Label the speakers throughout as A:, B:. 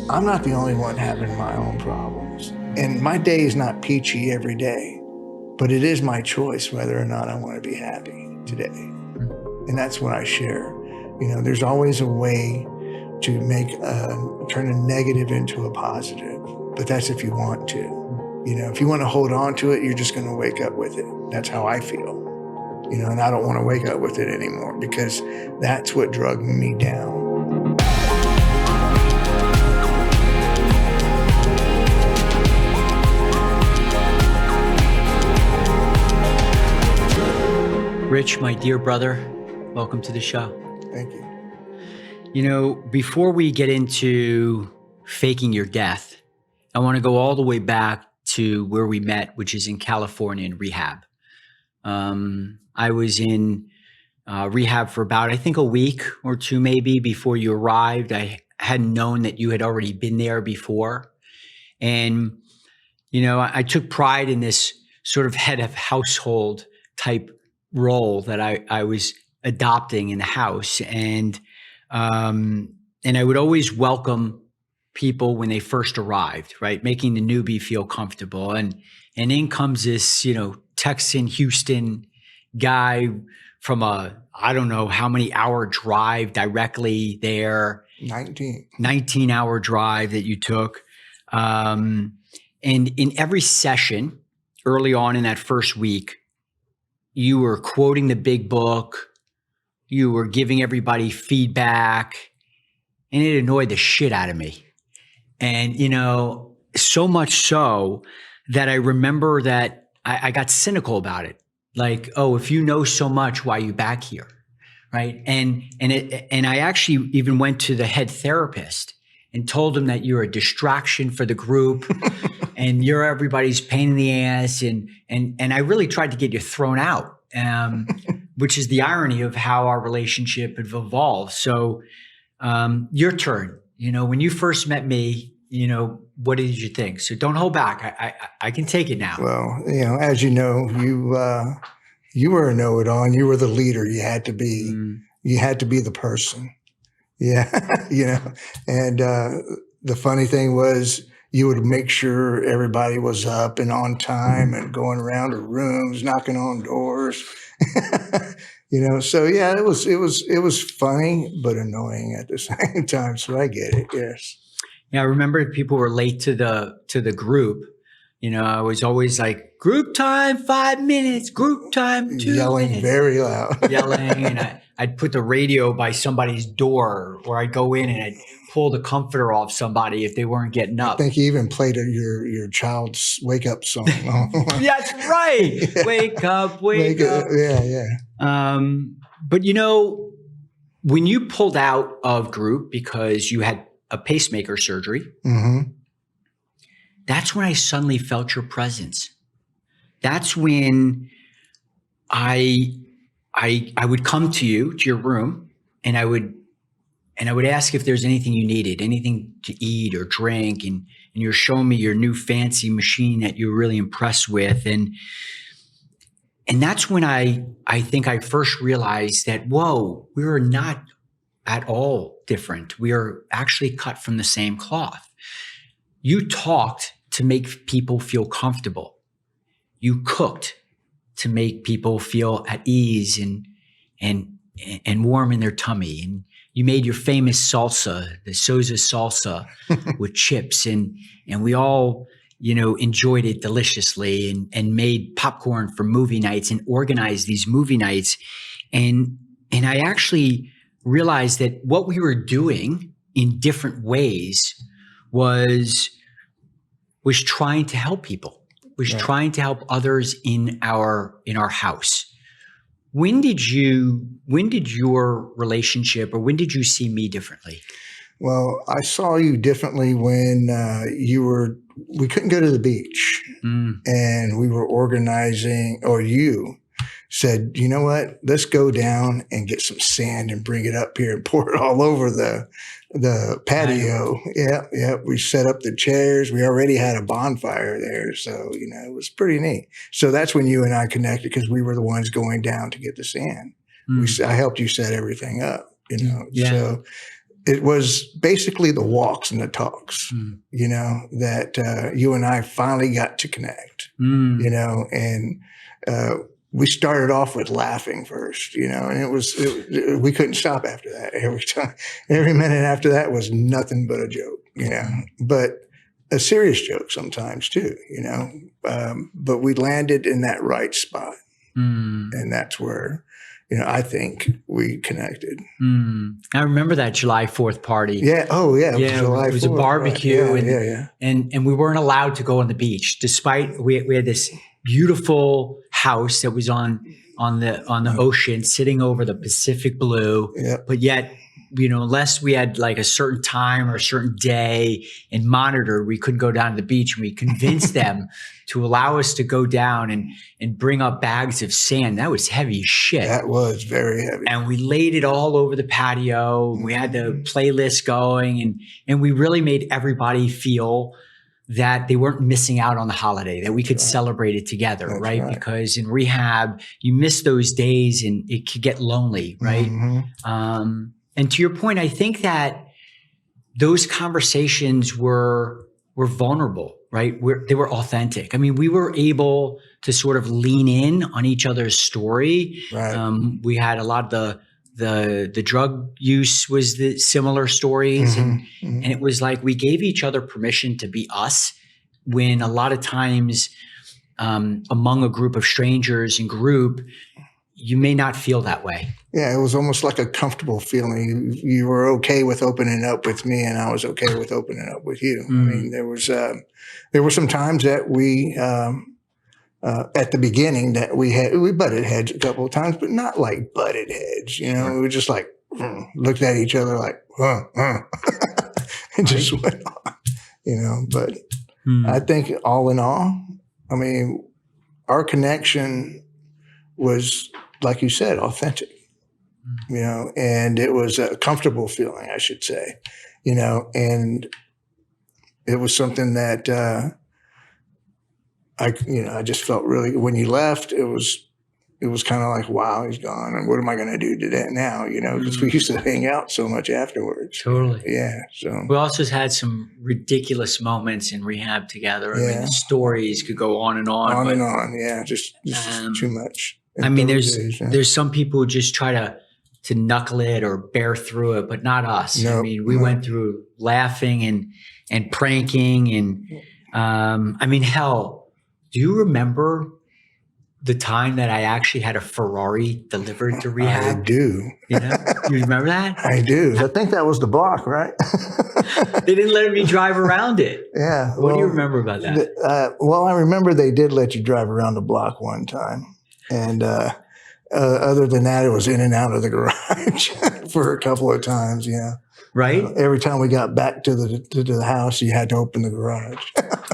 A: I'm not the only one having my own problems. And my day is not peachy every day, but it is my choice whether or not I want to be happy today. And that's what I share. You know, there's always a way to make turn a negative into a positive, but that's if you want to. You know, if you want to hold on to it, you're just going to wake up with it. That's how I feel. You know, and I don't want to wake up with it anymore because that's what drugged me down.
B: Rich, my dear brother, welcome to the show.
A: Thank you.
B: You know, before we get into faking your death, I want to go all the way back to where we met, which is in California in rehab. I was in rehab for about, I think, a week or two maybe before you arrived. I hadn't known that you had already been there before. And, you know, I took pride in this sort of head of household type role that I was adopting in the house. And I would always welcome people when they first arrived, right? Making the newbie feel comfortable. And in comes this, you know, Texan, Houston guy from I don't know how many hour drive directly there. 19 hour drive that you took. And in every session early on in that first week, you were quoting the big book, you were giving everybody feedback, and it annoyed the shit out of me. And, you know, so much so that I remember that I got cynical about it. Like, oh, if you know so much, why are you back here? Right. And I actually even went to the head therapist and told him that you're a distraction for the group and you're everybody's pain in the ass. And I really tried to get you thrown out, which is the irony of how our relationship have evolved. So your turn. You know, when you first met me, you know, what did you think? So don't hold back. I can take it now.
A: Well, you know, as you know, you were a know-it-all and you were the leader. You had to be. You had to be the person. Yeah, you know. And the funny thing was, you would make sure everybody was up and on time and going around the rooms, knocking on doors. You know, so yeah, it was funny but annoying at the same time. So I get it. Yes.
B: Yeah, I remember people were late to the group. You know, I was always like, group time 5 minutes, group time 2
A: yelling
B: minutes.
A: Very loud.
B: Yelling, and I'd put the radio by somebody's door, or I'd go in and I'd pull the comforter off somebody if they weren't getting up.
A: I think you even played your child's wake up song.
B: That's right. Yeah. Wake up.
A: Yeah.
B: But you know, when you pulled out of group because you had a pacemaker surgery, that's when I suddenly felt your presence. That's when I would come to you, to your room, and I would ask if there's anything you needed, anything to eat or drink. And you're showing me your new fancy machine that you're really impressed with. And that's when I think I first realized that, whoa, we were not at all different. We are actually cut from the same cloth. You talked to make people feel comfortable. You cooked to make people feel at ease and warm in their tummy. And you made your famous salsa, the Soza salsa with chips. And we all, you know, enjoyed it deliciously and made popcorn for movie nights and organized these movie nights. And I actually realized that what we were doing in different ways was trying to help people, trying to help others in our house. When did your relationship, or when did you see me differently?
A: Well, I saw you differently when we couldn't go to the beach and we were organizing, or you said, you know what, let's go down and get some sand and bring it up here and pour it all over the patio. Yeah. We set up the chairs. We already had a bonfire there. So, you know, it was pretty neat. So that's when you and I connected, because we were the ones going down to get the sand. I helped you set everything up, you know.
B: Yeah.
A: So it was basically the walks and the talks, you know, that you and I finally got to connect, you know, and we started off with laughing first, you know, and we couldn't stop after that. Every minute after that was nothing but a joke, you know, but a serious joke sometimes too, you know, but we landed in that right spot. And that's where, you know, I think we connected.
B: I remember that July 4th party.
A: Yeah. Oh, yeah.
B: It was a barbecue,
A: right.
B: and we weren't allowed to go on the beach, despite we had this beautiful house that was on the ocean, sitting over the Pacific Blue.
A: Yeah.
B: But yet, you know, unless we had like a certain time or a certain day and monitored, we couldn't go down to the beach. And we convinced them to allow us to go down and bring up bags of sand. That was heavy shit.
A: That was very heavy.
B: And we laid it all over the patio. We had the playlist going, and we really made everybody feel that they weren't missing out on the holiday, that we could celebrate it together, right? Because in rehab, you miss those days and it could get lonely, right? And to your point, I think that those conversations were vulnerable, right? They were authentic. I mean, we were able to sort of lean in on each other's story.
A: Right.
B: We had a lot of the drug use was the similar stories. And it was like we gave each other permission to be us, when a lot of times among a group of strangers in group, you may not feel that way.
A: Yeah, it was almost like a comfortable feeling. You were okay with opening up with me, and I was okay with opening up with you. I mean, there were some times that we at the beginning that we butted heads a couple of times, but not like butted heads. You know, we were just like looked at each other like, and just went on. You know, but I think all in all, I mean, our connection was, like you said, authentic, you know, and it was a comfortable feeling, I should say, you know, and it was something that I just felt really, when you left, it was kind of like, wow, he's gone. And what am I going to do today now? You know, because we used to hang out so much afterwards.
B: Totally.
A: Yeah. So
B: we also had some ridiculous moments in rehab together. I mean, the stories could go on and on.
A: On and on. Yeah. Just too much.
B: I mean, there's some people who just try to knuckle it or bear through it, but not us. I mean, we went through laughing and pranking and, I mean, hell, do you remember the time that I actually had a Ferrari delivered to rehab?
A: I do.
B: You know, you remember that?
A: I do. I think that was the block, right?
B: They didn't let me drive around it.
A: Yeah.
B: What do you remember about that?
A: Well, I remember they did let you drive around the block one time. And other than that, it was in and out of the garage for a couple of times, you know.
B: Right.
A: Every time we got back to the house, you had to open the garage.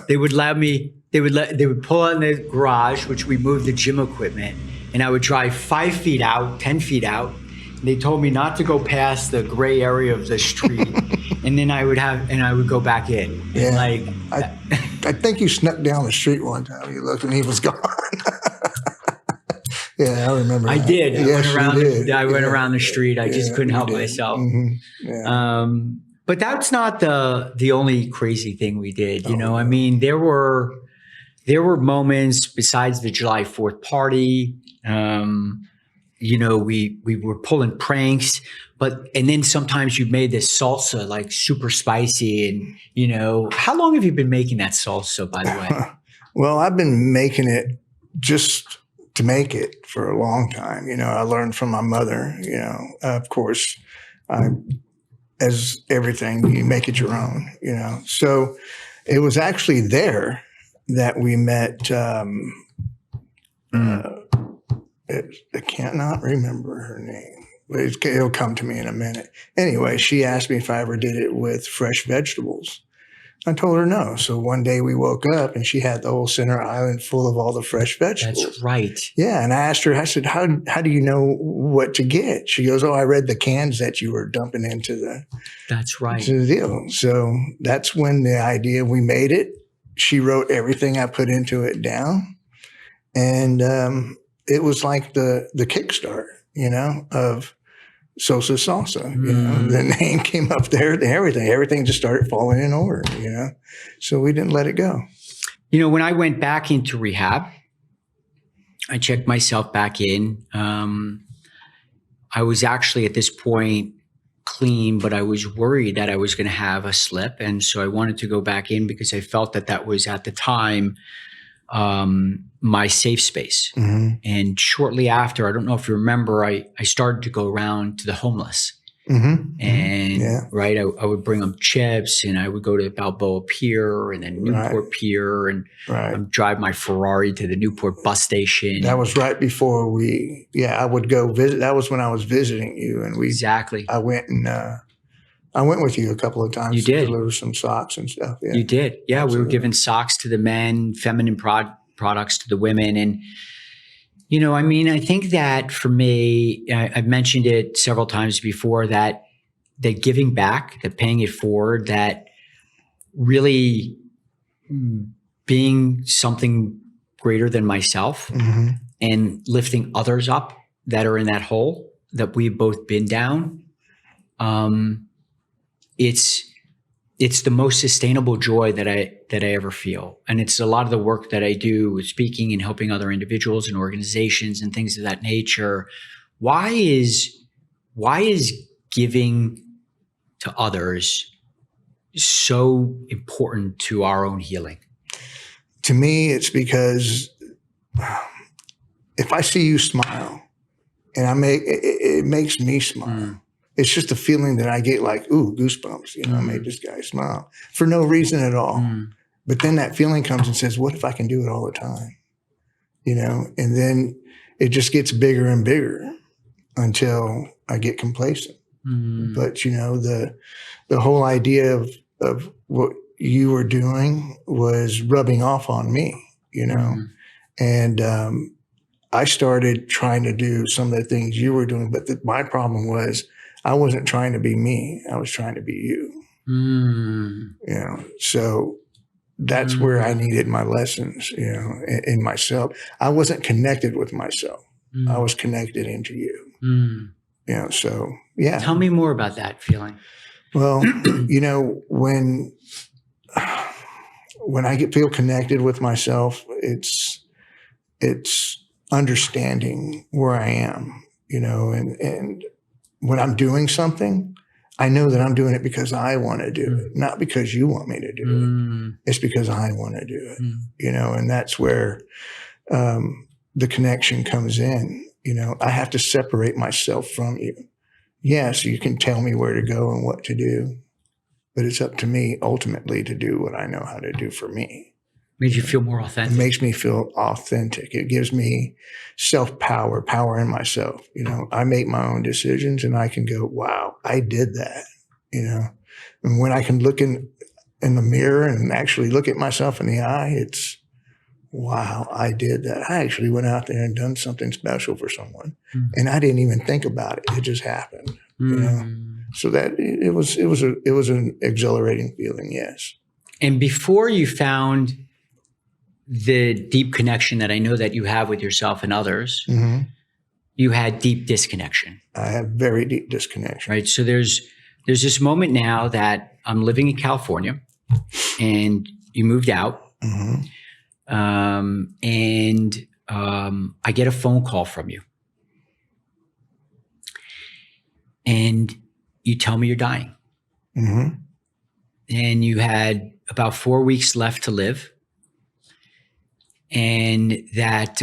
B: They would let me. They would pull in the garage, which we moved the gym equipment, and I would drive 5 feet out, 10 feet out. And they told me not to go past the gray area of the street, and then I would go back in.
A: Yeah.
B: Like
A: I think you snuck down the street one time. You looked and he was gone. Yeah, I remember.
B: I
A: that.
B: did.
A: Yes,
B: I went around the street. I just couldn't help myself.
A: Yeah.
B: But that's not the only crazy thing we did. You know, I mean, there were moments besides the July 4th party. You know, we were pulling pranks, and then sometimes you made this salsa like super spicy. And, you know, how long have you been making that salsa, by the way?
A: Well, I've been making it just to make it for a long time. You know, I learned from my mother, you know, of course, as everything, you make it your own, you know. So it was actually there that we met. I cannot remember her name, but it'll come to me in a minute. Anyway, she asked me if I ever did it with fresh vegetables. I told her no. So one day we woke up and she had the whole center island full of all the fresh vegetables.
B: That's right.
A: Yeah. And I asked her, I said, how do you know what to get? She goes, oh, I read the cans that you were dumping into the deal. So that's when the idea, we made it. She wrote everything I put into it down. And it was like the kickstart, you know, of Soza Salsa, the name came up there and everything just started falling in order, so we didn't let it go.
B: When I went back into rehab, I checked myself back in. I was actually at this point clean, but I was worried that I was going to have a slip. And so I wanted to go back in because I felt that was at the time my safe space.
A: Mm-hmm.
B: And shortly after, I don't know if you remember, I started to go around to the homeless.
A: Mm-hmm.
B: And right, I would bring them chips, and I would go to Balboa Pier and then Newport Pier, and drive my Ferrari to the Newport bus station.
A: That was right before I would go visit. That was when I was visiting you, and
B: exactly.
A: I went with you a couple of times.
B: You did.
A: To deliver some socks and stuff. Yeah.
B: You did. Yeah,
A: absolutely.
B: We were giving socks to the men, feminine products to the women, and I think that for me, I've mentioned it several times before, that giving back, that paying it forward, that really being something greater than myself,
A: mm-hmm.
B: and lifting others up that are in that hole that we've both been down. It's the most sustainable joy that I ever feel. And it's a lot of the work that I do with speaking and helping other individuals and organizations and things of that nature. Why is giving to others so important to our own healing?
A: To me, it's because if I see you smile, and it makes me smile. It's just a feeling that I get, like, ooh, goosebumps. I made this guy smile for no reason at all. But then that feeling comes and says, what if I can do it all the time? And then it just gets bigger and bigger until I get complacent. But, the whole idea of what you were doing was rubbing off on me, and I started trying to do some of the things you were doing. But my problem was, I wasn't trying to be me. I was trying to be you. So that's where I needed my lessons, in myself. I wasn't connected with myself. I was connected into you. So yeah.
B: Tell me more about that feeling.
A: Well, when I feel connected with myself, it's understanding where I am, and when I'm doing something, I know that I'm doing it because I want to do it, not because you want me to do it. It's because I want to do it, and that's where the connection comes in. I have to separate myself from you. Yes, you can tell me where to go and what to do, but it's up to me ultimately to do what I know how to do for me.
B: Made you feel more authentic.
A: It makes me feel authentic. It gives me self-power, power in myself. I make my own decisions, and I can go, wow, I did that, And when I can look in the mirror and actually look at myself in the eye, it's, wow, I did that. I actually went out there and done something special for someone, and I didn't even think about it. It just happened, So that it was an exhilarating feeling, yes.
B: And before you found the deep connection that I know that you have with yourself and others, you had deep disconnection.
A: I have very deep disconnection.
B: Right. So there's this moment now that I'm living in California, and you moved out, and I get a phone call from you, and you tell me you're dying, and you had about 4 weeks left to live. And that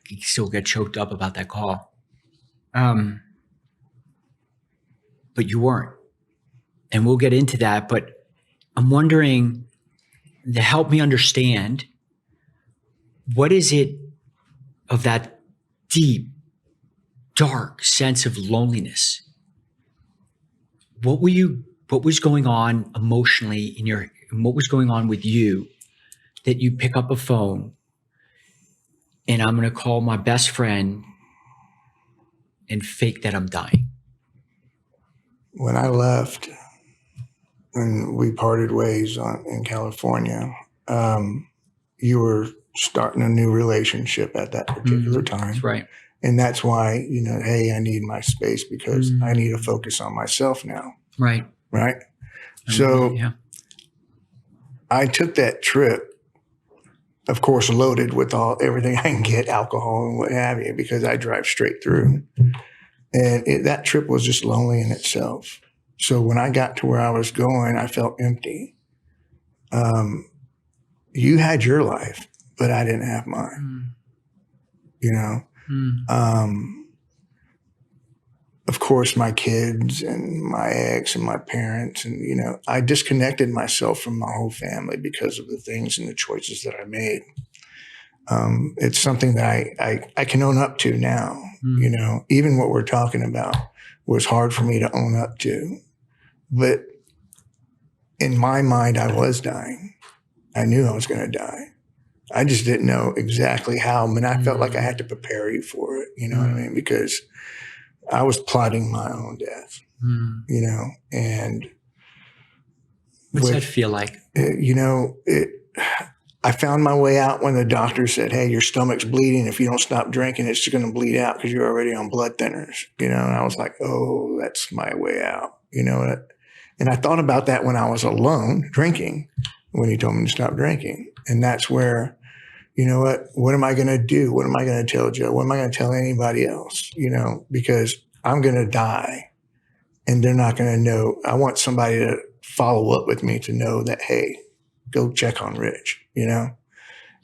B: you still get choked up about that call. But you weren't. And we'll get into that. But I'm wondering, to help me understand, what is it of that deep, dark sense of loneliness? What was going on emotionally what was going on with you that you pick up a phone and I'm going to call my best friend and fake that I'm dying?
A: When I left, when we parted ways in California, you were starting a new relationship at that particular time.
B: That's right.
A: And that's why, hey, I need my space because I need to focus on myself now.
B: Right.
A: Right. So
B: yeah.
A: I took that trip, of course, loaded with everything I can get, alcohol and what have you, because I drive straight through. And that trip was just lonely in itself. So when I got to where I was going, I felt empty. You had your life, but I didn't have mine. Of course, my kids and my ex and my parents, and I disconnected myself from my whole family because of the things and the choices that I made. It's something that I can own up to now. Even what we're talking about was hard for me to own up to, but in my mind, I was dying. I knew I was going to die. I just didn't know exactly how. I mean, I felt like I had to prepare you for it. You know what I mean? Because I was plotting my own death, and
B: what's that feel like?
A: I found my way out when the doctor said, hey, your stomach's bleeding. If you don't stop drinking, it's just going to bleed out because you're already on blood thinners, and I was like, oh, that's my way out, and I thought about that when I was alone drinking, when he told me to stop drinking. And that's where, what am I going to do? What am I going to tell Joe? What am I going to tell anybody else? Because I'm going to die and they're not going to know. I want somebody to follow up with me to know that, hey, go check on Rich,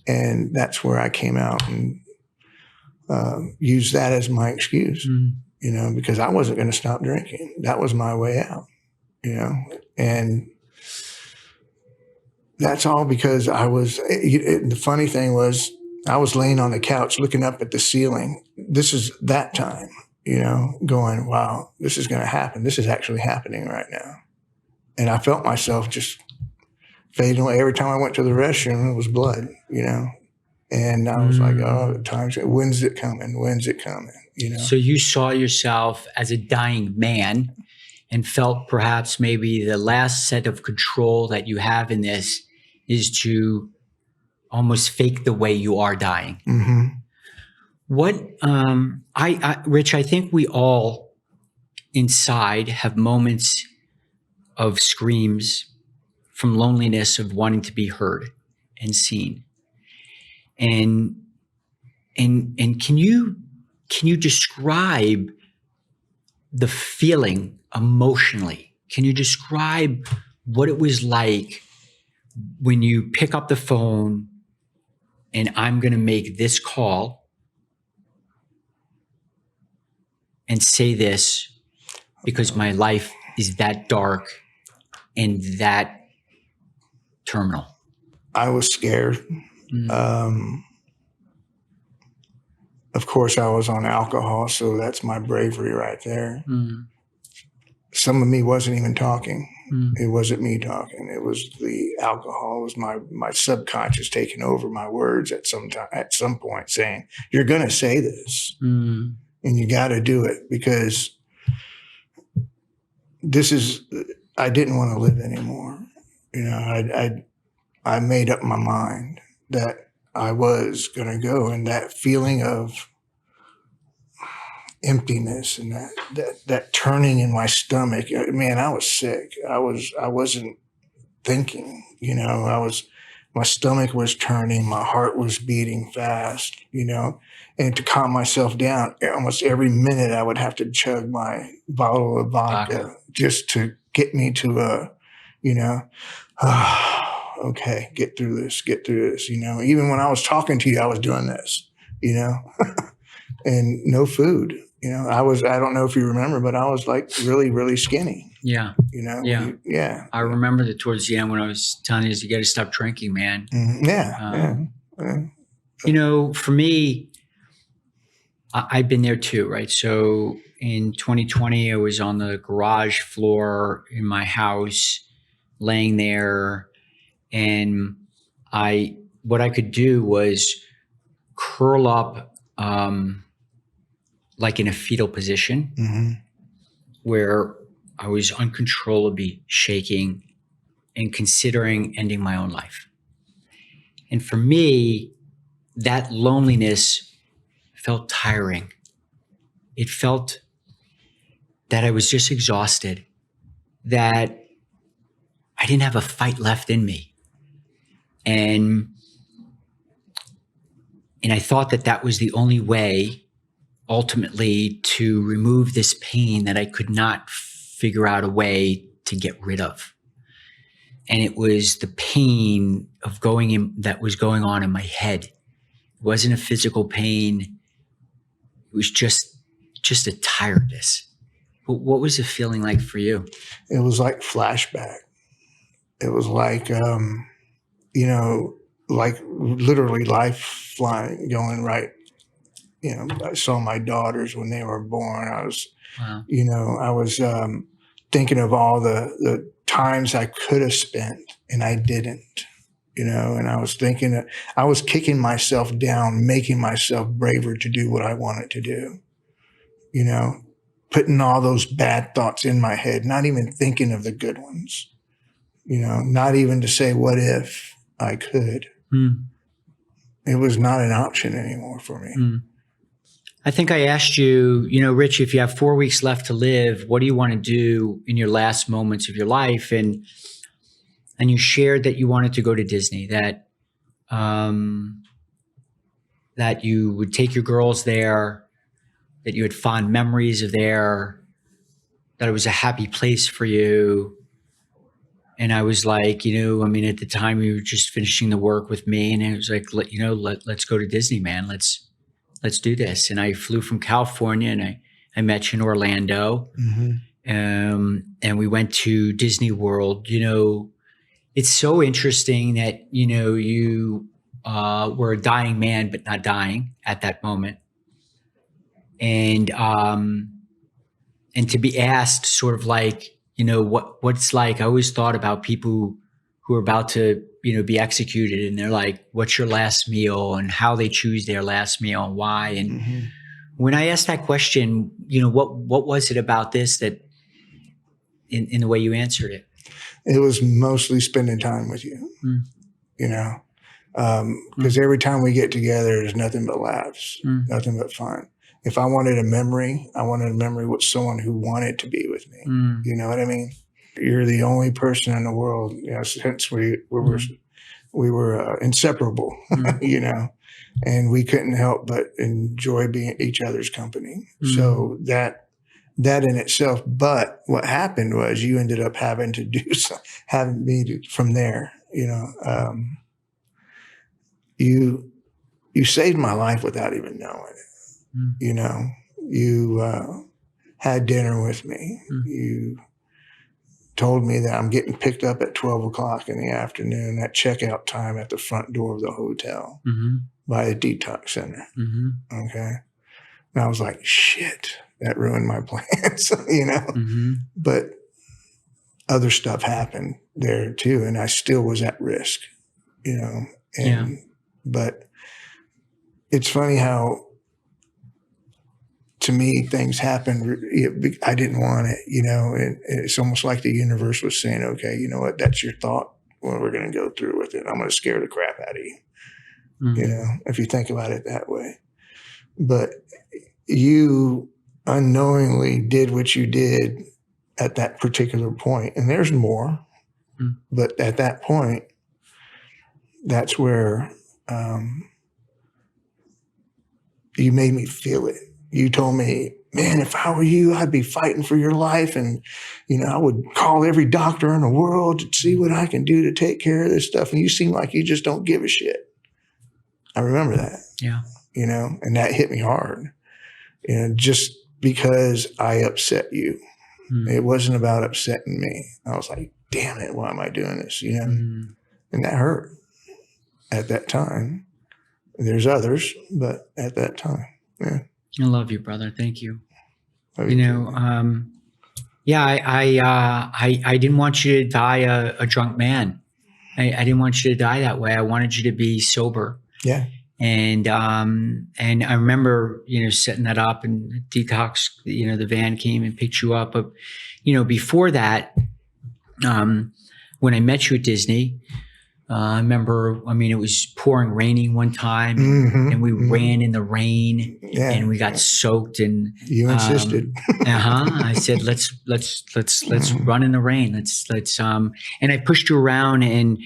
A: and that's where I came out and used that as my excuse, because I wasn't going to stop drinking. That was my way out, and that's all because the funny thing was I was laying on the couch looking up at the ceiling. This is that time, going, wow, this is going to happen. This is actually happening right now. And I felt myself just fading away. Every time I went to the restroom, it was blood, and I was like, oh, when's it coming? When's it coming?
B: So you saw yourself as a dying man and felt perhaps maybe the last set of control that you have in this is to almost fake the way you are dying.
A: Mm-hmm.
B: What, Rich, I think we all inside have moments of screams from loneliness, of wanting to be heard and seen. And can you describe the feeling emotionally? Can you describe what it was like when you pick up the phone and I'm going to make this call and say this because my life is that dark and that terminal?
A: I was scared. Of course, I was on alcohol, so that's my bravery right there. Some of me wasn't even talking. It wasn't me talking. It was the alcohol. It was my subconscious taking over my words at some point, saying, "You're going to say this, and you got to do it because this is." I didn't want to live anymore. I made up my mind that I was going to go, and that feeling of emptiness and that turning in my stomach, man, I was sick. I wasn't thinking, my stomach was turning, my heart was beating fast, and to calm myself down, almost every minute I would have to chug my bottle of vodka just to get me to okay, get through this. Even when I was talking to you, I was doing this, and no food. I don't know if you remember, but I was like really, really skinny.
B: Yeah.
A: Yeah.
B: I remember that towards the end when I was telling you got to stop drinking, man.
A: Yeah.
B: For me, I've been there too, right? So in 2020, I was on the garage floor in my house, laying there, and what I could do was curl up like in a fetal position, where I was uncontrollably shaking and considering ending my own life. And for me, that loneliness felt tiring. It felt that I was just exhausted, that I didn't have a fight left in me. And I thought that that was the only way ultimately to remove this pain that I could not figure out a way to get rid of. And it was the pain of that was going on in my head. It wasn't a physical pain. It was just a tiredness. What was the feeling like for you?
A: It was like flashback. It was like, like literally life flying, going right. I saw my daughters when they were born. I was,
B: Wow.
A: I was thinking of all the times I could have spent and I didn't, and I was thinking that I was kicking myself down, making myself braver to do what I wanted to do, putting all those bad thoughts in my head, not even thinking of the good ones, not even to say, what if I could? It was not an option anymore for me.
B: I think I asked you, Rich, if you have 4 weeks left to live, what do you want to do in your last moments of your life? And you shared that you wanted to go to Disney, that you would take your girls there, that you had fond memories of there, that it was a happy place for you. And I was like, at the time you were just finishing the work with me, and it was like, let's go to Disney, man. Let's do this. And I flew from California, and I met you in Orlando. And we went to Disney World. It's so interesting that, you were a dying man, but not dying at that moment. And to be asked sort of like, what's like, I always thought about people who are about to, be executed, and they're like, what's your last meal, and how they choose their last meal and why. And when I asked that question, what was it about this that in the way you answered it?
A: It was mostly spending time with you, because every time we get together, there's nothing but laughs, nothing but fun. If I wanted a memory with someone who wanted to be with me. You know what I mean? You're the only person in the world, since we were inseparable, and we couldn't help but enjoy being each other's company. So that in itself, but what happened was you ended up having to having me from there, you saved my life without even knowing it. You had dinner with me. You told me that I'm getting picked up at 12 o'clock in the afternoon at checkout time at the front door of the hotel by the detox center. Okay. And I was like, shit, that ruined my plans, But other stuff happened there too. And I still was at risk, but it's funny how, to me, things happened. I didn't want it, and it's almost like the universe was saying, okay, you know what? That's your thought. Well, we're going to go through with it. I'm going to scare the crap out of you, if you think about it that way. But you unknowingly did what you did at that particular point. And there's more, but at that point, that's where you made me feel it. You told me, man, if I were you, I'd be fighting for your life. And, I would call every doctor in the world to see what I can do to take care of this stuff. And you seem like you just don't give a shit. I remember that.
B: Yeah.
A: And that hit me hard. Just because I upset you. It wasn't about upsetting me. I was like, damn it, why am I doing this? And that hurt at that time. There's others, but at that time, yeah.
B: I love you, brother. Thank you.
A: I
B: didn't want you to die a drunk man. I didn't want you to die that way. I wanted you to be sober.
A: Yeah.
B: And I remember, setting that up, and detox, the van came and picked you up. But, before that, when I met you at Disney, I remember, it was raining one time, and we ran in the rain, and we got soaked. And
A: you insisted.
B: I said, let's run in the rain. Let's. And I pushed you around, and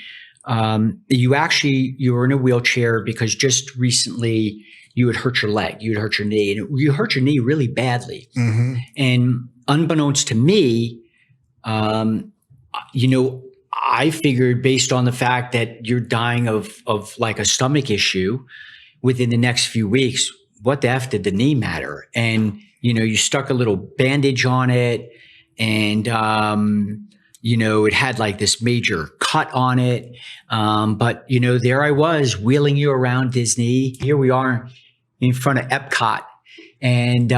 B: you were in a wheelchair because just recently you had hurt your leg, you had hurt your knee, and you hurt your knee really badly. And unbeknownst to me, I figured, based on the fact that you're dying of like a stomach issue within the next few weeks, what the F did the knee matter? And, you stuck a little bandage on it, and, it had like this major cut on it. But, there I was wheeling you around Disney. Here we are in front of Epcot. And,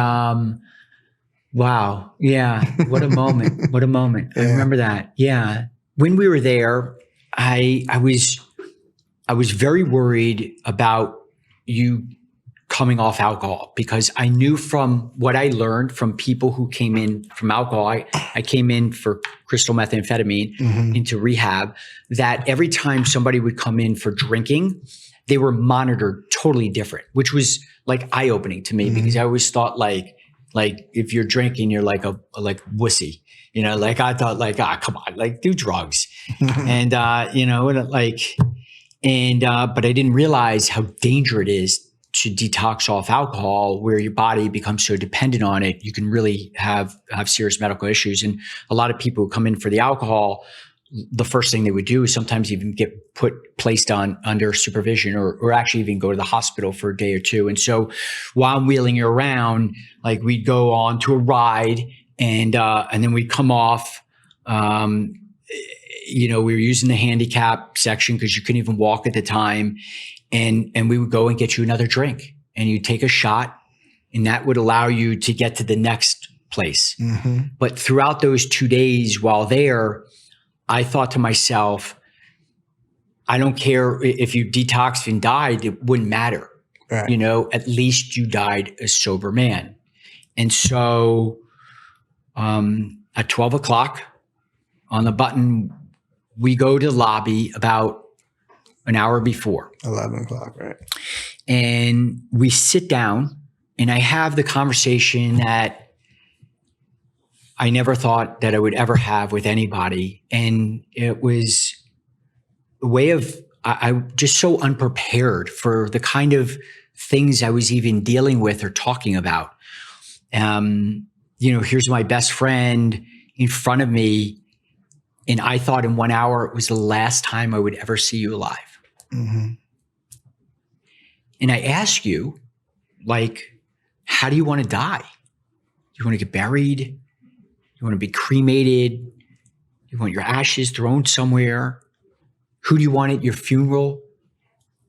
B: wow. Yeah. What a moment. What a moment. Yeah. I remember that. Yeah. When we were there, I was very worried about you coming off alcohol, because I knew from what I learned from people who came in from alcohol, I came in for crystal methamphetamine into rehab, that every time somebody would come in for drinking, they were monitored totally different, which was like eye-opening to me, because I always thought like if you're drinking, you're like a wussy. Like I thought, like, come on, like, do drugs. And, but I didn't realize how dangerous it is to detox off alcohol, where your body becomes so dependent on it. You can really have serious medical issues. And a lot of people who come in for the alcohol, the first thing they would do is sometimes even get placed under supervision, or actually even go to the hospital for a day or two. And so while I'm wheeling you around, like, we'd go on to a ride, and then we'd come off. We were using the handicap section because you couldn't even walk at the time. And we would go and get you another drink, and you'd take a shot, and that would allow you to get to the next place. But throughout those 2 days while there, I thought to myself, I don't care if you detoxed and died, it wouldn't matter. Right. At least you died a sober man. And so at 12 o'clock on the button, we go to the lobby about an hour before.
A: 11 o'clock, right?
B: And we sit down, and I have the conversation that I never thought that I would ever have with anybody. And it was a way of, I just so unprepared for the kind of things I was even dealing with or talking about. Here's my best friend in front of me, and I thought in 1 hour it was the last time I would ever see you alive. And I ask you, like, how do you want to die? Do you want to get buried? You want to be cremated? You want your ashes thrown somewhere? Who do you want at your funeral?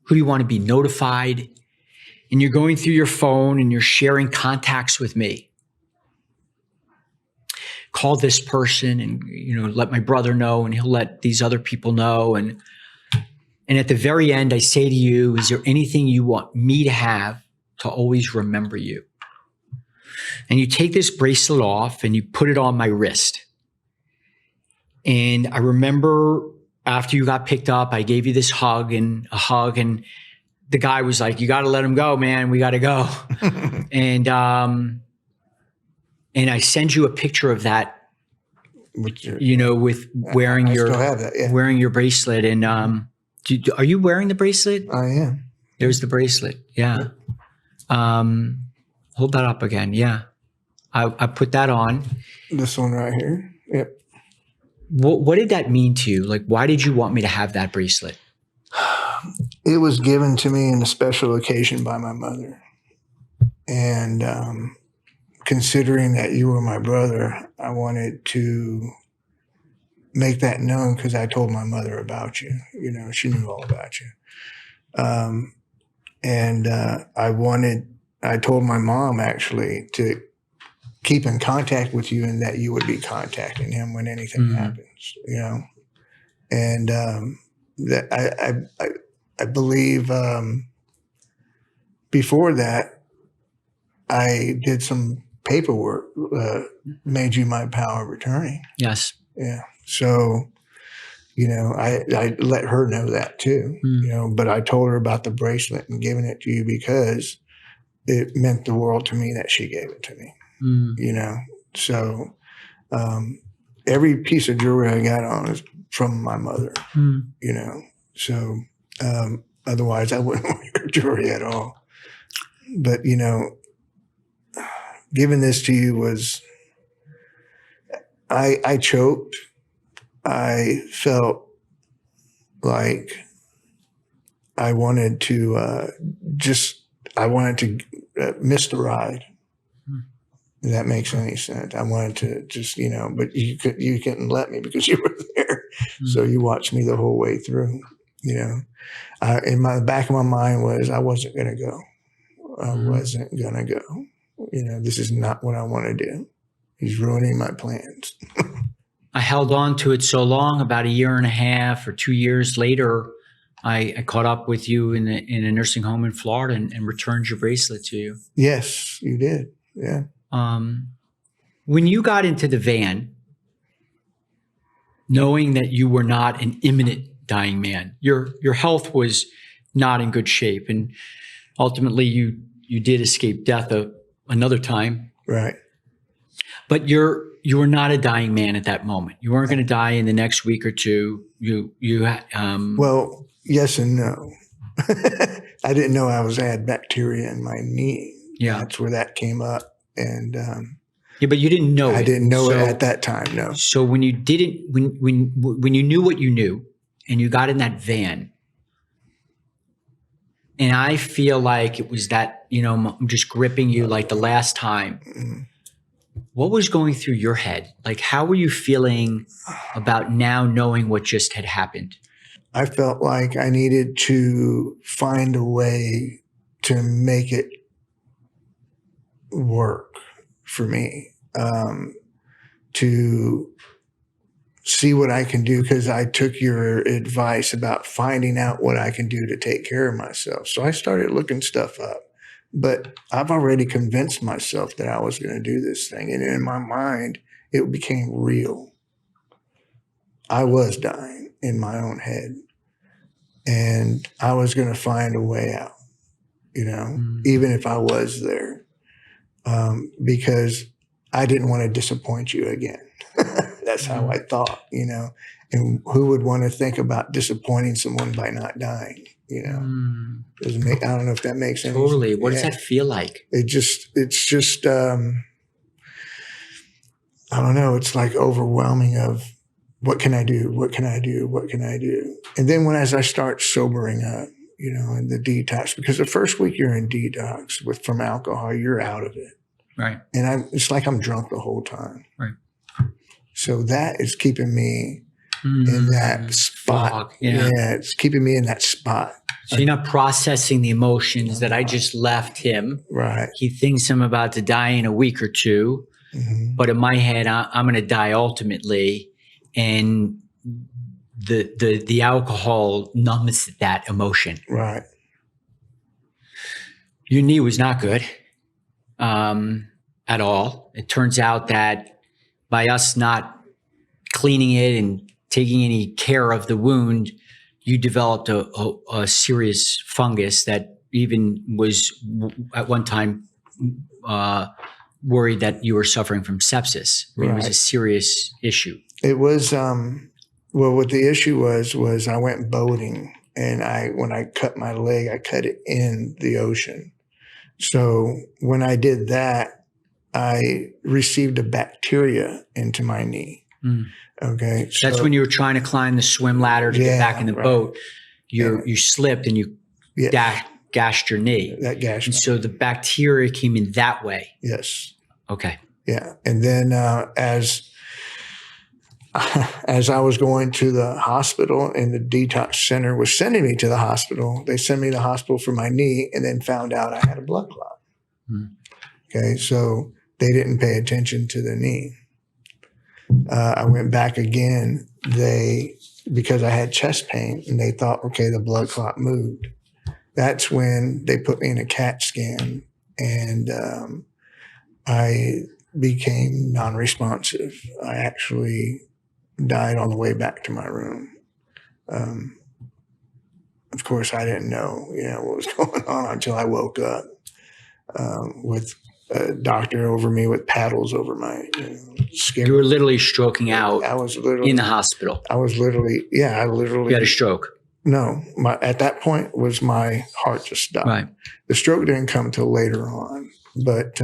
B: Who do you want to be notified? And you're going through your phone and you're sharing contacts with me. Call this person, and let my brother know, and he'll let these other people know. And at the very end, I say to you, is there anything you want me to have to always remember you? And you take this bracelet off and you put it on my wrist. And I remember after you got picked up, I gave you this hug, and the guy was like, you got to let him go, man. We got to go. And I send you a picture of that, with wearing wearing your bracelet. And are you wearing the bracelet?
A: I am.
B: There's the bracelet. Yeah. Hold that up again. Yeah. I put that on.
A: This one right here. Yep.
B: What did that mean to you? Like, why did you want me to have that bracelet?
A: It was given to me in a special occasion by my mother. And considering that you were my brother, I wanted to make that known, because I told my mother about you. She knew all about you. I told my mom, actually, to keep in contact with you, and that you would be contacting him when anything happens, And that I believe before that, I did some paperwork, made you my power of attorney.
B: Yes.
A: Yeah. So, I let her know that too, but I told her about the bracelet and giving it to you because it meant the world to me that she gave it to me, So every piece of jewelry I got on is from my mother, so otherwise I wouldn't wear jewelry at all. But, giving this to you was, I choked. I felt like I wanted to miss the ride. If that makes any sense. I wanted to just, but you couldn't let me because you were there. So you watched me the whole way through, in the back of my mind was, I wasn't going to go. I wasn't going to go. This is not what I want to do. He's ruining my plans.
B: I held on to it so long. About a year and a half or 2 years later, I caught up with you in a nursing home in Florida and returned your bracelet to you.
A: Yes, you did. Yeah.
B: When you got into the van, knowing that you were not an imminent dying man, your health was not in good shape, and ultimately you did escape death another time.
A: Right.
B: But you were not a dying man at that moment. You weren't going to die in the next week or two.
A: Well, yes and no. I didn't know I had bacteria in my knee.
B: Yeah.
A: That's where that came up. And
B: yeah, but you didn't know it.
A: I didn't know it at that time, no.
B: So when you knew what you knew and you got in that van, and I feel like it was that, I'm just gripping you like the last time.
A: Mm-hmm.
B: What was going through your head? Like, how were you feeling about now knowing what just had happened?
A: I felt like I needed to find a way to make it work for me, to see what I can do, because I took your advice about finding out what I can do to take care of myself. So I started looking stuff up. But I've already convinced myself that I was going to do this thing. And in my mind, it became real. I was dying in my own head. And I was going to find a way out, even if I was there. Because I didn't want to disappoint you again. That's how I thought, And who would want to think about disappointing someone by not dying? I don't know if that makes sense.
B: Totally. What does that feel like?
A: It's just, I don't know. It's like overwhelming of what can I do? What can I do? What can I do? And then as I start sobering up, in the detox, because the first week you're in detox from alcohol, you're out of it.
B: Right.
A: And it's like I'm drunk the whole time.
B: Right.
A: So that is keeping me in that spot.
B: Yeah,
A: it's keeping me in that spot.
B: So you're not processing the emotions that I just left him.
A: Right.
B: He thinks I'm about to die in a week or two, but in my head, I'm going to die ultimately. And the alcohol numbs that emotion.
A: Right.
B: Your knee was not good at all. It turns out that by us not cleaning it and taking any care of the wound, you developed a serious fungus that even was at one time worried that you were suffering from sepsis. I mean, It was a serious issue.
A: It was, what the issue was I went boating, and when I cut my leg, I cut it in the ocean. So when I did that, I received a bacteria into my knee. Okay.
B: That's when you were trying to climb the swim ladder to get back in the boat. You slipped and you gashed your knee.
A: That gashed.
B: And so the bacteria came in that way.
A: Yes.
B: Okay.
A: Yeah. And then as I was going to the hospital, and the detox center was sending me to the hospital, they sent me to the hospital for my knee, and then found out I had a blood clot. Okay. So they didn't pay attention to the knee. I went back again, because I had chest pain, and they thought, okay, the blood clot moved. That's when they put me in a CAT scan, and I became non-responsive. I actually died on the way back to my room. Of course, I didn't know, what was going on until I woke up with a doctor over me with paddles over my skin.
B: You were literally stroking out.
A: I was literally
B: in the hospital.
A: I was literally, you
B: had a stroke.
A: No, at that point was my heart just stopped.
B: Right.
A: The stroke didn't come until later on, but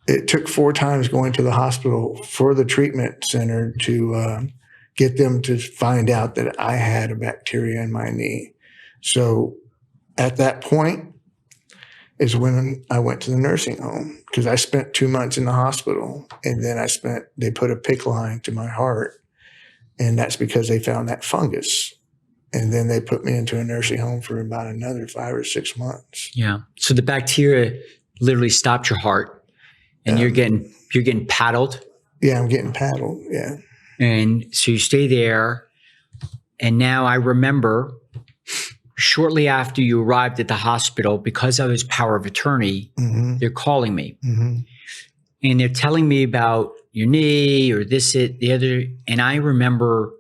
A: it took 4 times going to the hospital for the treatment center to get them to find out that I had a bacteria in my knee. So at that point is when I went to the nursing home, because I spent 2 months in the hospital, and then they put a PICC line to my heart. And that's because they found that fungus. And then they put me into a nursing home for about another 5 or 6 months.
B: Yeah. So the bacteria literally stopped your heart, and you're getting paddled.
A: Yeah, I'm getting paddled. Yeah.
B: And so you stay there. And now I remember shortly after you arrived at the hospital, because of his power of attorney, they're calling me. And they're telling me about your knee or this, it, the other. And I remember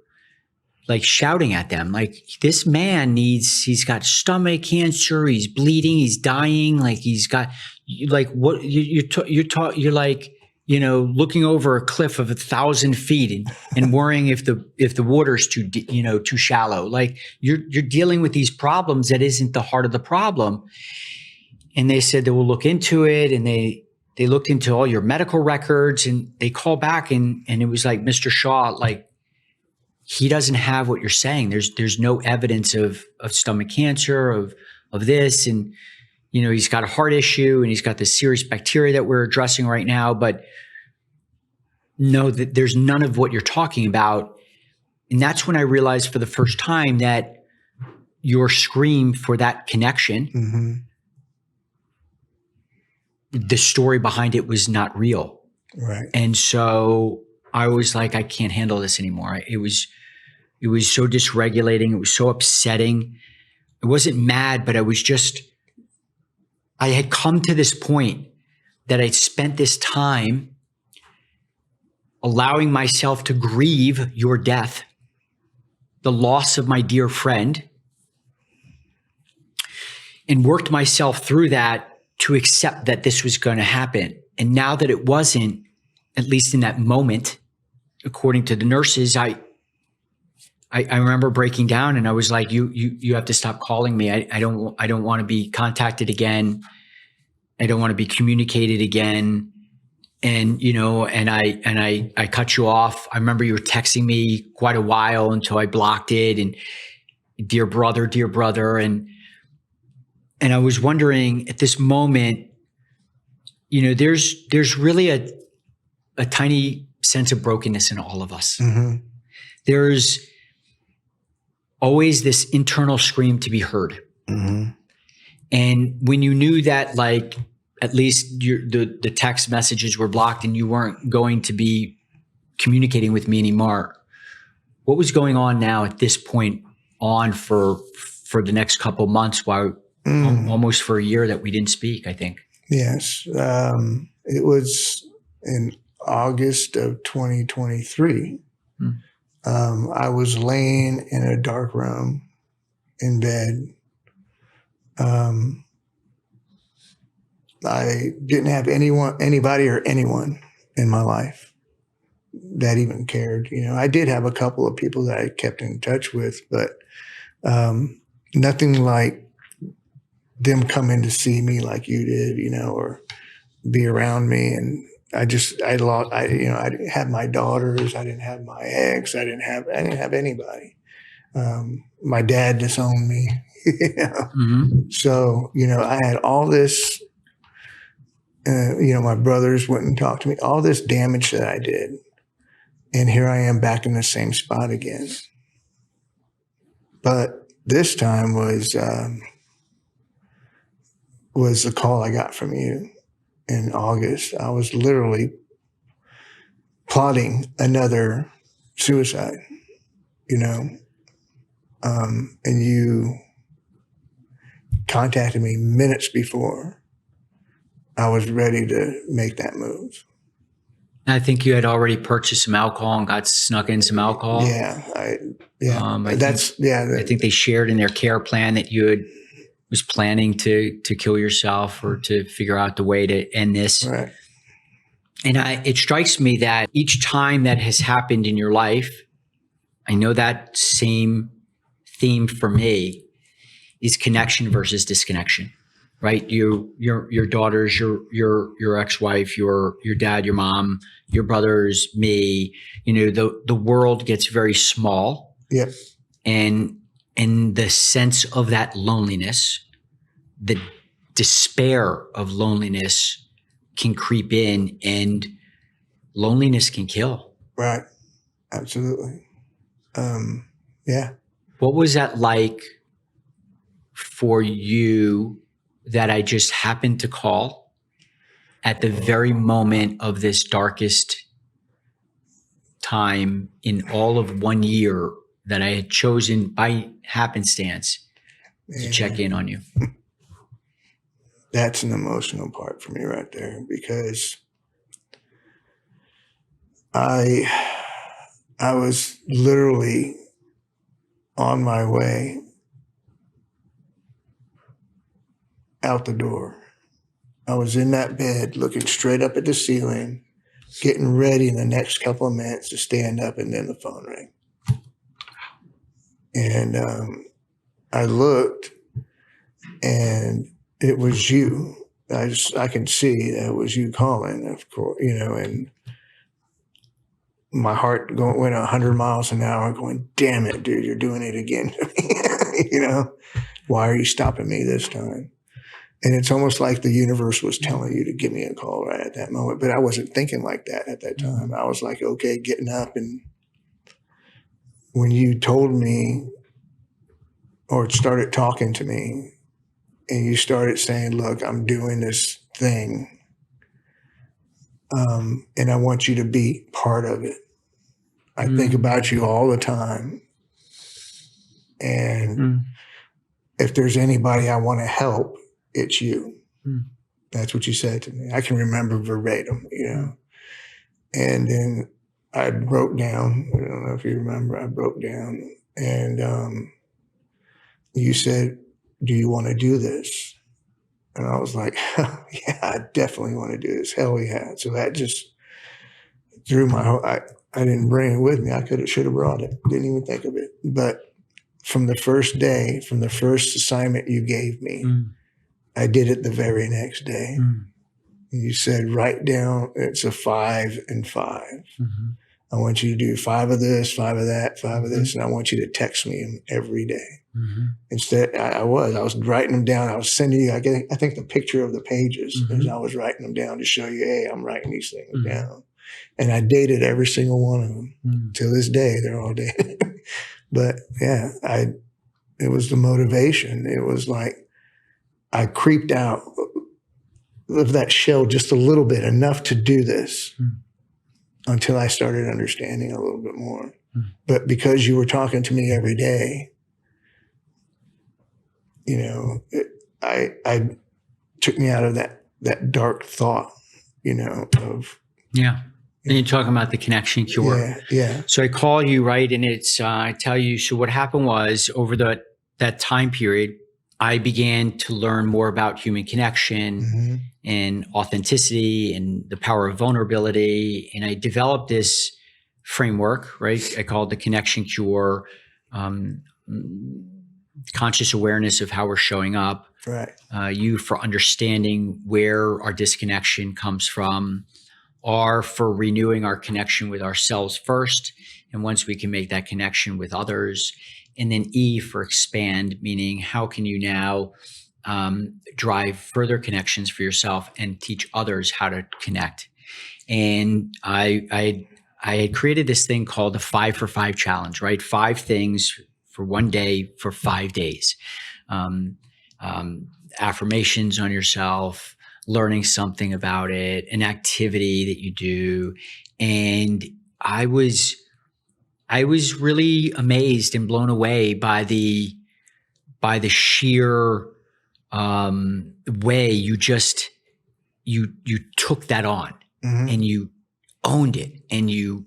B: like shouting at them, like, this man he's got stomach cancer, he's bleeding, he's dying. Like he's got, like, what you're like, looking over a cliff of 1,000 feet and worrying if the water's too shallow. Like you're dealing with these problems that isn't the heart of the problem. And they said they will look into it, and they looked into all your medical records, and they call back and it was like, Mr. Shaw, like, he doesn't have what you're saying. There's no evidence of stomach cancer, of this. And, he's got a heart issue, and he's got this serious bacteria that we're addressing right now, but no, there's none of what you're talking about. And that's when I realized for the first time that your scream for that connection, the story behind it was not real.
A: Right.
B: And so I was like, I can't handle this anymore. It was so dysregulating. It was so upsetting. I wasn't mad, but I had come to this point that I'd spent this time allowing myself to grieve your death, the loss of my dear friend, and worked myself through that to accept that this was going to happen. And now that it wasn't, at least in that moment, according to the nurses, I remember breaking down, and I was like, you have to stop calling me. I don't want to be contacted again. I don't want to be communicated again. And, and I cut you off. I remember you were texting me quite a while until I blocked it, and dear brother. And I was wondering at this moment, there's really a tiny sense of brokenness in all of us. There's always this internal scream to be heard. And when you knew that, like, at least the text messages were blocked and you weren't going to be communicating with me anymore, what was going on now at this point on for the next couple months, while almost for a year that we didn't speak, I think?
A: Yes. It was in August of 2023. I was laying in a dark room in bed. I didn't have anybody or anyone in my life that even cared. I did have a couple of people that I kept in touch with, but nothing like them coming to see me like you did, or be around me. And I didn't have my daughters. I didn't have my ex. I didn't have anybody. My dad disowned me. So, I had all this, my brothers wouldn't talk to me, all this damage that I did. And here I am back in the same spot again. But this time was the call I got from you in August. I was literally plotting another suicide, and you contacted me minutes before I was ready to make that move.
B: I think you had already purchased some alcohol and got snuck in some alcohol.
A: Yeah.
B: I think they shared in their care plan that you was planning to kill yourself or to figure out the way to end this.
A: Right.
B: And it strikes me that each time that has happened in your life, I know that same theme for me is connection versus disconnection, right? Your daughters, your ex-wife, your dad, your mom, your brothers, me, the world gets very small.
A: Yep.
B: And the sense of that loneliness, the despair of loneliness can creep in, and loneliness can kill.
A: Right. Absolutely. Yeah.
B: What was that like for you that I just happened to call at the very moment of this darkest time in all of 1 year that I had chosen by happenstance to check in on you?
A: That's an emotional part for me right there, because I was literally on my way out the door. I was in that bed looking straight up at the ceiling, getting ready in the next couple of minutes to stand up, and then the phone rang. And I looked, and it was you. I can see that it was you calling, of course, and my heart went 100 miles an hour going, damn it, dude, you're doing it again to me. Why are you stopping me this time? And it's almost like the universe was telling you to give me a call right at that moment. But I wasn't thinking like that at that time. I was like, okay, getting up. And when you told me or started talking to me and you started saying, look, I'm doing this thing, and I want you to be part of it. I think about you all the time. And if there's anybody I want to help, it's you. That's what you said to me. I can remember verbatim, And then I broke down. I don't know if you remember, I broke down. And you said, do you want to do this? And I was like, yeah, I definitely want to do this. Hell yeah. So that just threw my whole, I didn't bring it with me. I should have brought it. Didn't even think of it. But from the first day, from the first assignment you gave me, I did it the very next day. You said, write down, it's a 5 and 5. I want you to do 5 of this, 5 of that, 5 of this, and I want you to text me them every day. Instead, I was writing them down. I was sending you, I think the picture of the pages, as I was writing them down to show you, hey, I'm writing these things down. And I dated every single one of them. To this day, they're all dated. But yeah, it was the motivation. It was like I creeped out of that shell just a little bit, enough to do this until I started understanding a little bit more. But because you were talking to me every day, I took me out of that dark thought, of.
B: Yeah. And you're talking about the connection cure.
A: Yeah.
B: So I call you, right? And it's, I tell you, so what happened was over that time period, I began to learn more about human connection and authenticity and the power of vulnerability. And I developed this framework, right? I call it the connection cure, conscious awareness of how we're showing up.
A: Right.
B: U for understanding where our disconnection comes from. R for renewing our connection with ourselves first. And once we can make that connection with others. And then E for expand, meaning how can you now drive further connections for yourself and teach others how to connect. And I had created this thing called the 5 for 5 challenge, right? 5 things for one day for 5 days. Affirmations on yourself, learning something about it, an activity that you do. And I was really amazed and blown away by the sheer way you took that on and you owned it, and you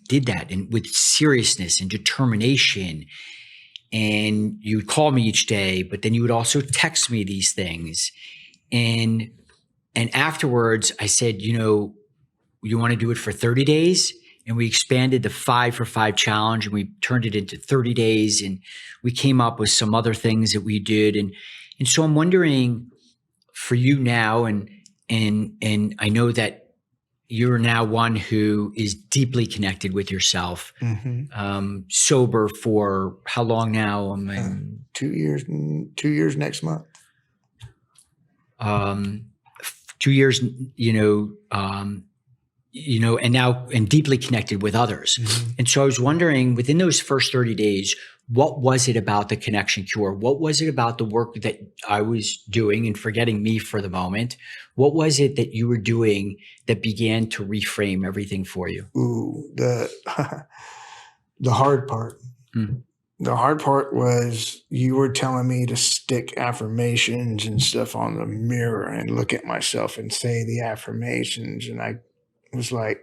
B: did that, and with seriousness and determination. And you would call me each day, but then you would also text me these things. And afterwards I said, you want to do it for 30 days? And we expanded the 5 for 5 challenge, and we turned it into 30 days. And we came up with some other things that we did. And so I'm wondering for you now, and I know that you're now one who is deeply connected with yourself, sober for how long now?
A: 2 years, 2 years next month.
B: 2 years, and deeply connected with others. And so I was wondering, within those first 30 days, what was it about the connection cure? What was it about the work that I was doing, and forgetting me for the moment? What was it that you were doing that began to reframe everything for you?
A: Ooh, the hard part. The hard part was you were telling me to stick affirmations and stuff on the mirror and look at myself and say the affirmations. And I was like,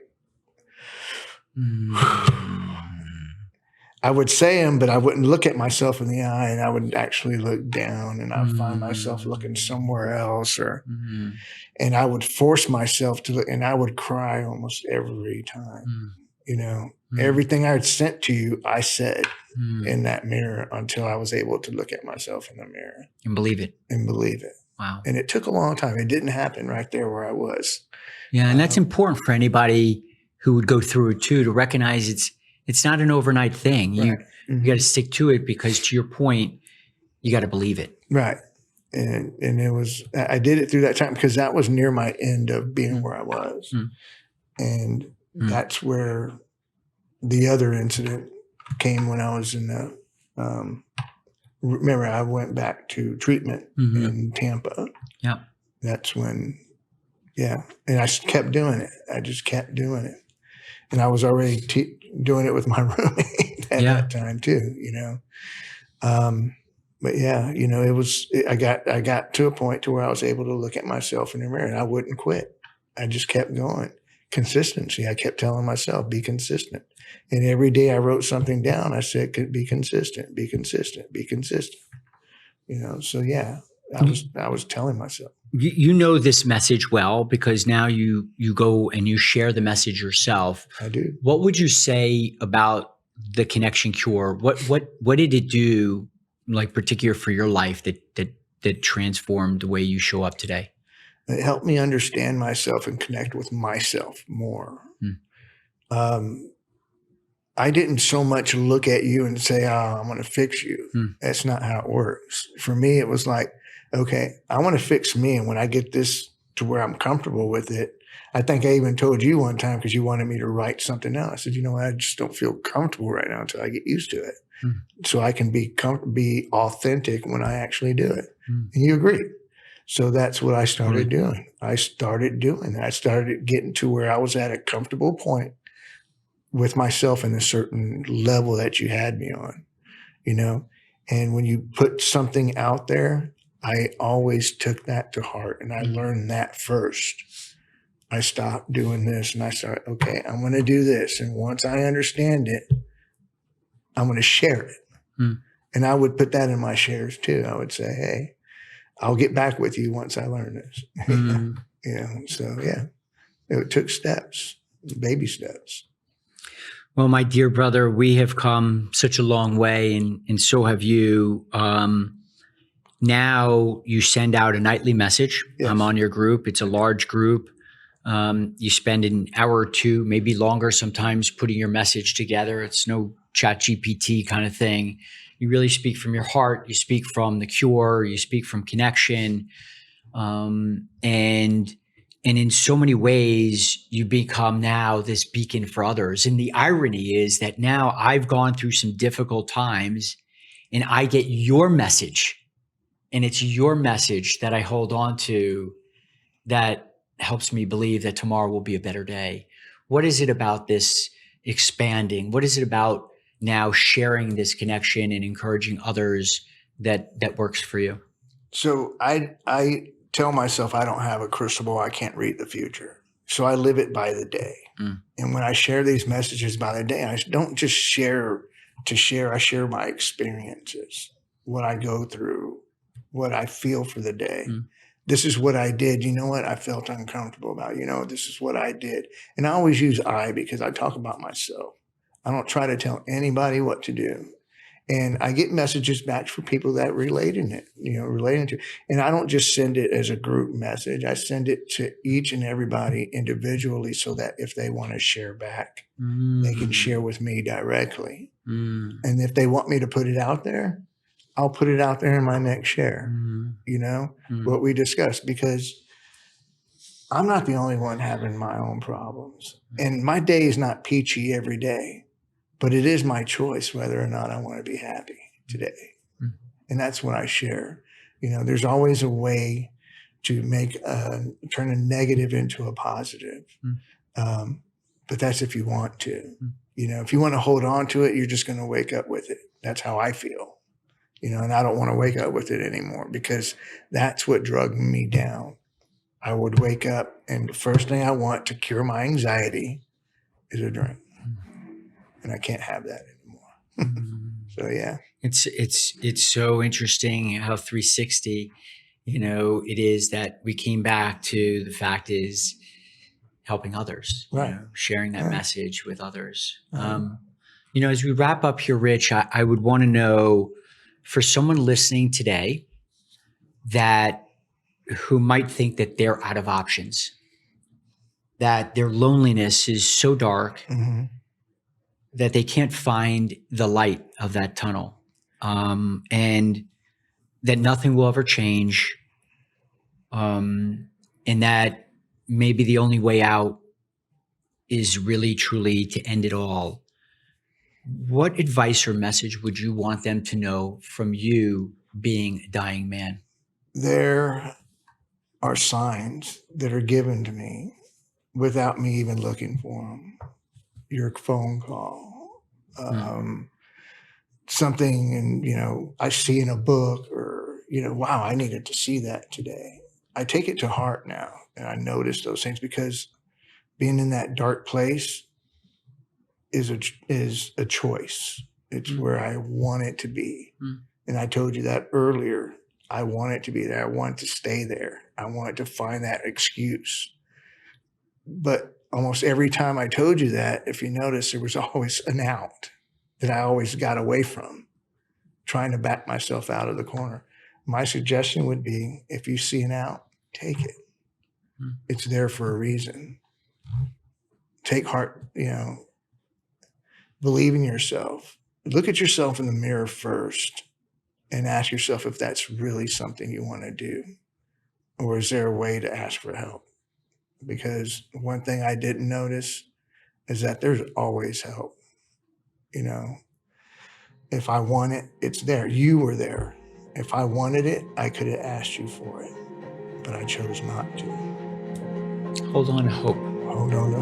A: I would say them, but I wouldn't look at myself in the eye, and I would actually look down, and I'd find myself looking somewhere else, and I would force myself to look, and I would cry almost every time. Everything I had sent to you, I said in that mirror until I was able to look at myself in the mirror
B: and believe it.
A: Wow. And it took a long time. It didn't happen right there where I was.
B: Yeah. And that's important for anybody who would go through it too, to recognize it's not an overnight thing. Right. You got to stick to it, because to your point, you got to believe it.
A: Right. And it was, I did it through that time because that was near my end of being where I was. And that's where the other incident came, when I was in the, remember I went back to treatment in Tampa.
B: Yeah.
A: That's when, and I kept doing it. I just kept doing it. And I was already doing it with my roommate at that time too, But it was, I got to a point to where I was able to look at myself in the mirror, and I wouldn't quit. I just kept going. Consistency. I kept telling myself, be consistent. And every day I wrote something down. I said, be consistent, be consistent, be consistent. So I was telling myself.
B: You know this message well, because now you go and you share the message yourself.
A: I do.
B: What would you say about the connection cure? What did it do, like particular for your life, that transformed the way you show up today?
A: It helped me understand myself and connect with myself more. I didn't so much look at you and say, I'm going to fix you. That's not how it works. For me, it was like, okay, I want to fix me. And when I get this to where I'm comfortable with it, I think I even told you one time, because you wanted me to write something down. I said, I just don't feel comfortable right now until I get used to it. So I can be authentic when I actually do it. And you agreed. So that's what I started doing. I started doing that. I started getting to where I was at a comfortable point with myself in a certain level that you had me on, and when you put something out there, I always took that to heart, and I learned that first. I stopped doing this, and I started, okay, I'm going to do this. And once I understand it, I'm going to share it. And I would put that in my shares too. I would say, hey, I'll get back with you once I learn this. It took steps, baby steps.
B: Well, my dear brother, we have come such a long way, and so have you. Now you send out a nightly message. Yes. I'm on your group. It's a large group. You spend an hour or two, maybe longer sometimes, putting your message together. It's no ChatGPT kind of thing. You really speak from your heart. You speak from the cure. You speak from connection. And in so many ways, you become now this beacon for others. And the irony is that now I've gone through some difficult times, and I get your message. And it's your message that I hold on to that helps me believe that tomorrow will be a better day. What is it about this expanding? What is it about now sharing this connection and encouraging others that works for you?
A: So I tell myself I don't have a crystal ball. I can't read the future. So I live it by the day.
B: Mm.
A: And when I share these messages by the day, I don't just share to share. I share my experiences, what I go through, what I feel for the day.
B: Mm.
A: This is what I did. You know what I felt uncomfortable about? This is what I did. And I always use I because I talk about myself. I don't try to tell anybody what to do. And I get messages back for people that relating to. And I don't just send it as a group message. I send it to each and everybody individually so that if they want to share back, they can share with me directly. And if they want me to put it out there, I'll put it out there in my next share, what we discussed, because I'm not the only one having my own problems. And my day is not peachy every day. But it is my choice whether or not I want to be happy today. And that's what I share. There's always a way to turn a negative into a positive. But that's if you want to. If you want to hold on to it, you're just going to wake up with it. That's how I feel. And I don't want to wake up with it anymore because that's what drugged me down. I would wake up and the first thing I want to cure my anxiety is a drink. And I can't have that anymore. So yeah,
B: it's so interesting how 360, it is that we came back to the fact is helping others,
A: right?
B: Sharing that message with others. As we wrap up here, Rich, I would want to know for someone listening today who might think that they're out of options, that their loneliness is so dark. That they can't find the light of that tunnel, and that nothing will ever change, and that maybe the only way out is really truly to end it all. What advice or message would you want them to know from you being a dying man?
A: There are signs that are given to me without me even looking for them. Your phone call, something, and I see in a book, or wow, I needed to see that today. I take it to heart now, and I notice those things because being in that dark place is a choice. It's where I want it to be, and I told you that earlier. I want it to be there. I want it to stay there. I want it to find that excuse, but almost every time I told you that, if you notice, there was always an out that I always got away from, trying to back myself out of the corner. My suggestion would be, if you see an out, take it. It's there for a reason. Take heart, believe in yourself. Look at yourself in the mirror first and ask yourself if that's really something you want to do, or is there a way to ask for help? Because one thing I didn't notice is that there's always help. If I want it, it's there. You were there. If I wanted it, I could have asked you for it, but I chose not to.
B: Hold on to hope.
A: Hold on to